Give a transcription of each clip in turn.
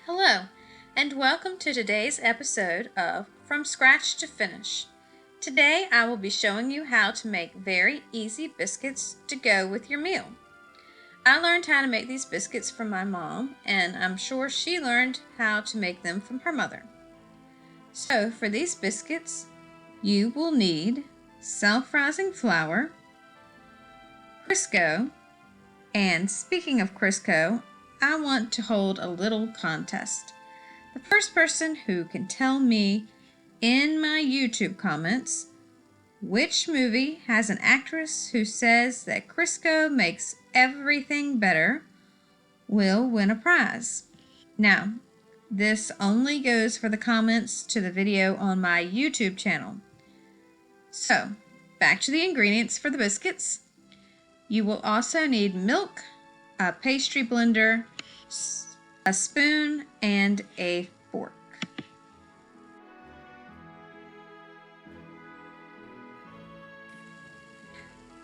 Hello, and welcome to today's episode of From Scratch to Finish. Today I will be showing you how to make very easy biscuits to go with your meal. I learned how to make these biscuits from my mom, and I'm sure she learned how to make them from her mother. So for these biscuits, you will need self-rising flour, Crisco, and speaking of Crisco, I want to hold a little contest. The first person who can tell me in my YouTube comments which movie has an actress who says that Crisco makes everything better will win a prize. Now, this only goes for the comments to the video on my YouTube channel. So, back to the ingredients for the biscuits. You will also need milk, a pastry blender, a spoon, and a fork.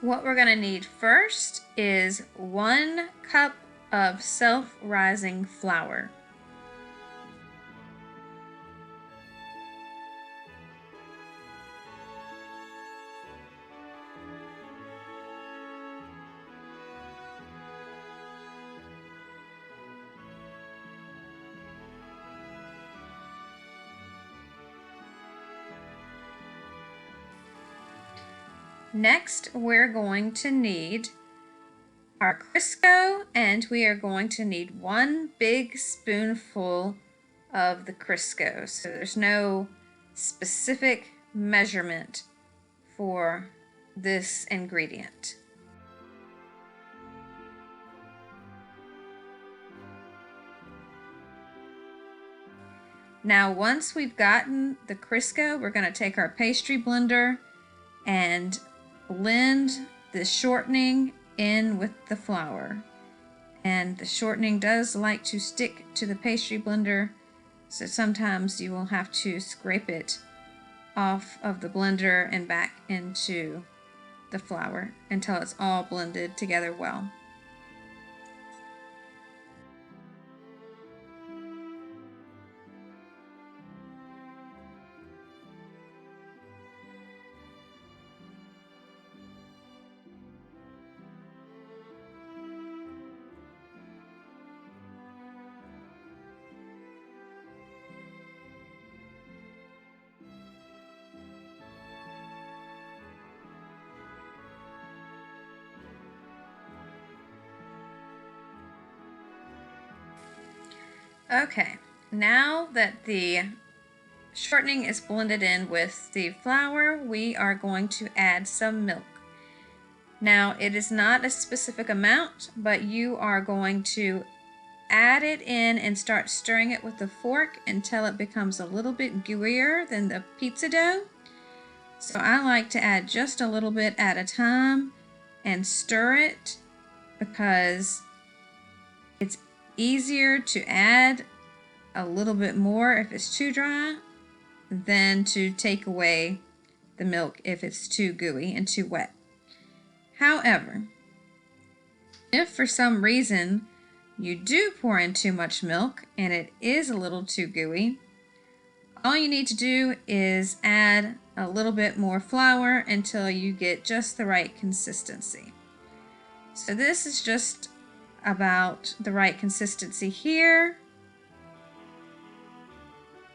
What we're going to need first is 1 cup of self-rising flour. Next, we're going to need our Crisco, and we are going to need 1 big spoonful of the Crisco. So there's no specific measurement for this ingredient. Now, once we've gotten the Crisco, we're going to take our pastry blender and blend the shortening in with the flour. And the shortening does like to stick to the pastry blender, so sometimes you will have to scrape it off of the blender and back into the flour until it's all blended together well. Okay, now that the shortening is blended in with the flour, we are going to add some milk. Now, it is not a specific amount, but you are going to add it in and start stirring it with a fork until it becomes a little bit gooier than the pizza dough. So I like to add just a little bit at a time and stir it because it's easier to add a little bit more if it's too dry than to take away the milk if it's too gooey and too wet. However, if for some reason you do pour in too much milk and it is a little too gooey, all you need to do is add a little bit more flour until you get just the right consistency. So this is just about the right consistency here.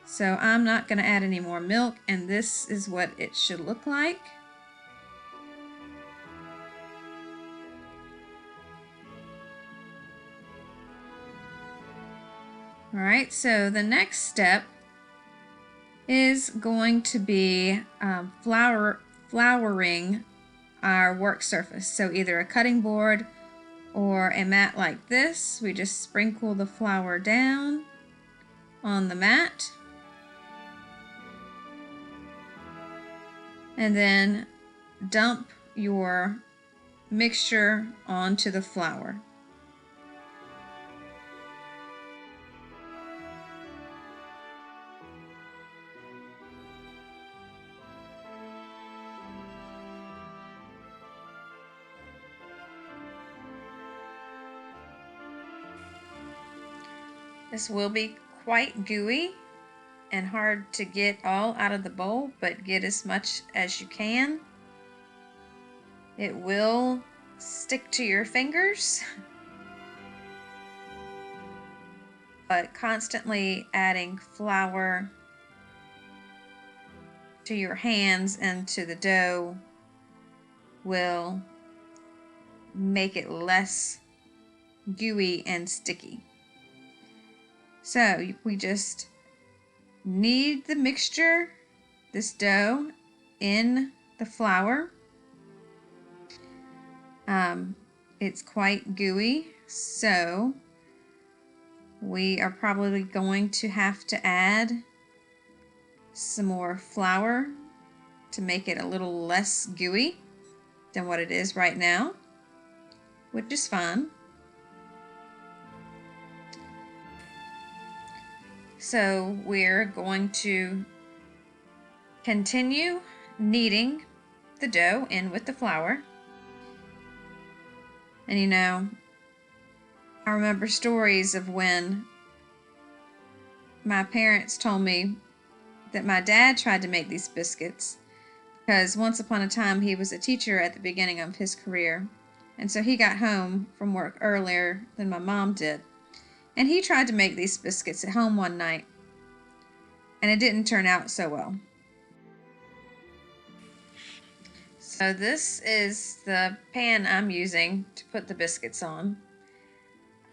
So I'm not going to add any more milk, and this is what it should look like. Alright, so the next step is going to be flouring our work surface. So either a cutting board or a mat like this. We just sprinkle the flour down on the mat. And then dump your mixture onto the flour. This will be quite gooey and hard to get all out of the bowl, but get as much as you can. It will stick to your fingers, but constantly adding flour to your hands and to the dough will make it less gooey and sticky. So we just knead the mixture, this dough, in the flour. It's quite gooey, so we are probably going to have to add some more flour to make it a little less gooey than what it is right now, which is fine. So we're going to continue kneading the dough in with the flour. And you know, I remember stories of when my parents told me that my dad tried to make these biscuits because once upon a time he was a teacher at the beginning of his career, and so he got home from work earlier than my mom did, and he tried to make these biscuits at home one night, and it didn't turn out so well. So this is the pan I'm using to put the biscuits on,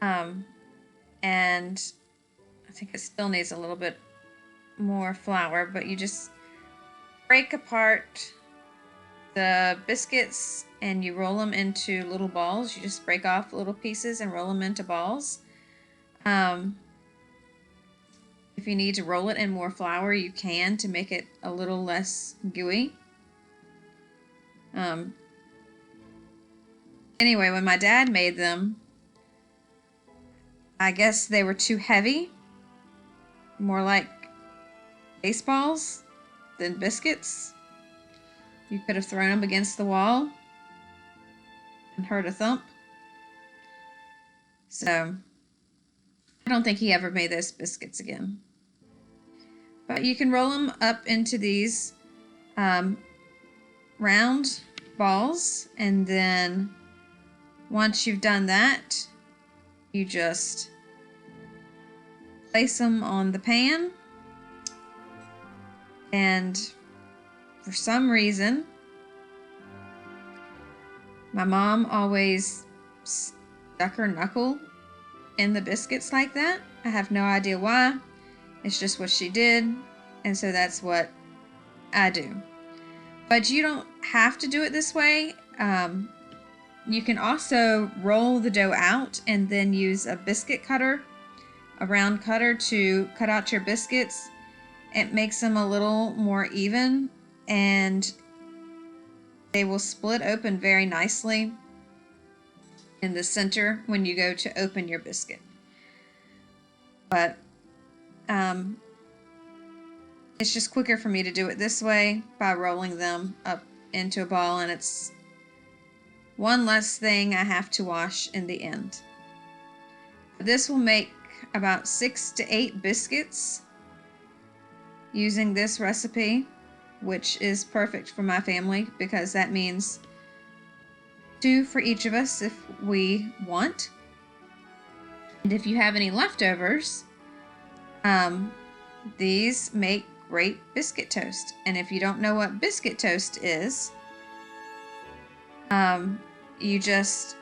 and I think it still needs a little bit more flour, but you just break apart the biscuits and you roll them into little balls. You just break off little pieces and roll them into balls. If you need to roll it in more flour, you can, to make it a little less gooey. Anyway, when my dad made them, I guess they were too heavy, more like baseballs than biscuits. You could have thrown them against the wall and heard a thump. So I don't think he ever made those biscuits again. But you can roll them up into these round balls, and then once you've done that, you just place them on the pan, and for some reason my mom always stuck her knuckle in the biscuits like that. I have no idea why. It's just what she did, and so that's what I do. But you don't have to do it this way. You can also roll the dough out and then use a biscuit cutter, a round cutter, to cut out your biscuits. It makes them a little more even, and they will split open very nicely in the center when you go to open your biscuit. But it's just quicker for me to do it this way by rolling them up into a ball, and it's one less thing I have to wash in the end. This will make about 6 to 8 biscuits using this recipe, which is perfect for my family because that means 2 for each of us if we want. And if you have any leftovers, these make great biscuit toast. And if you don't know what biscuit toast is, you just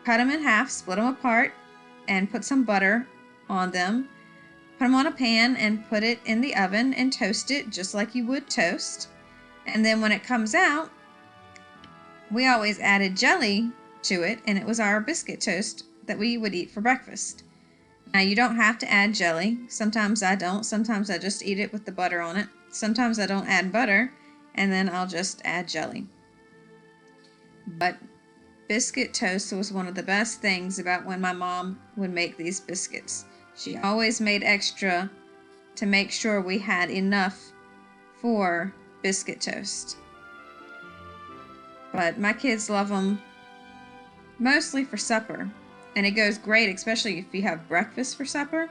cut them in half, split them apart, and put some butter on them. Put them on a pan and put it in the oven and toast it just like you would toast. And then when it comes out, we always added jelly to it, and it was our biscuit toast that we would eat for breakfast. Now, you don't have to add jelly. Sometimes I don't. Sometimes I just eat it with the butter on it. Sometimes I don't add butter, and then I'll just add jelly. But biscuit toast was one of the best things about when my mom would make these biscuits. She always made extra to make sure we had enough for biscuit toast. But my kids love them mostly for supper, and it goes great, especially if you have breakfast for supper.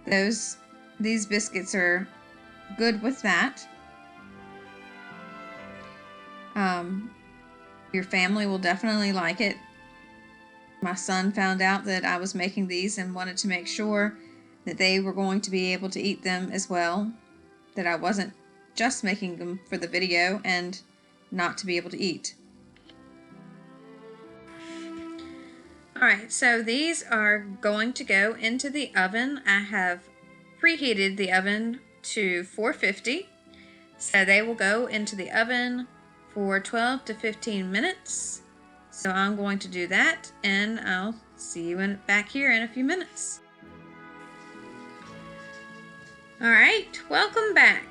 These biscuits are good with that. Your family will definitely like it. My son found out that I was making these and wanted to make sure that they were going to be able to eat them as well, that I wasn't just making them for the video and not to be able to eat. Alright, so these are going to go into the oven. I have preheated the oven to 450, so they will go into the oven for 12 to 15 minutes. So I'm going to do that, and I'll see you back here in a few minutes. Alright, welcome back.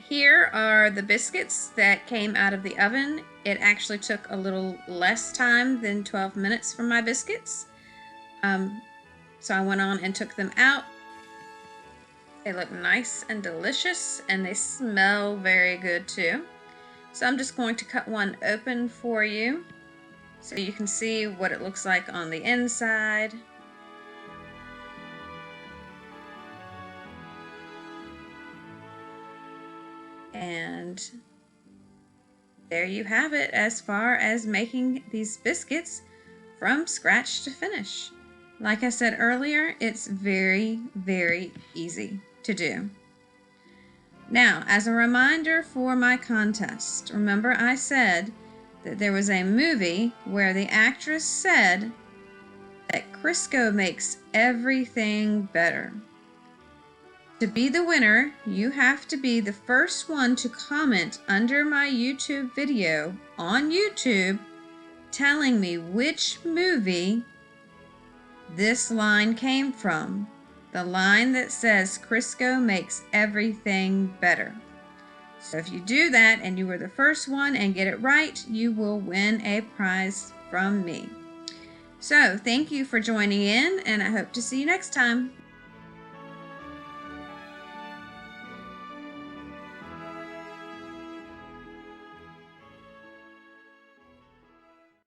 Here are the biscuits that came out of the oven. It actually took a little less time than 12 minutes for my biscuits. So I went on and took them out. They look nice and delicious, and they smell very good too. So I'm just going to cut one open for you so you can see what it looks like on the inside. And there you have it as far as making these biscuits from scratch to finish. Like I said earlier, it's very, very easy to do. Now, as a reminder for my contest, remember I said that there was a movie where the actress said that Crisco makes everything better. To be the winner, you have to be the first one to comment under my YouTube video on YouTube telling me which movie this line came from. The line that says Crisco makes everything better. So if you do that and you were the first one and get it right, you will win a prize from me. So thank you for joining in, and I hope to see you next time.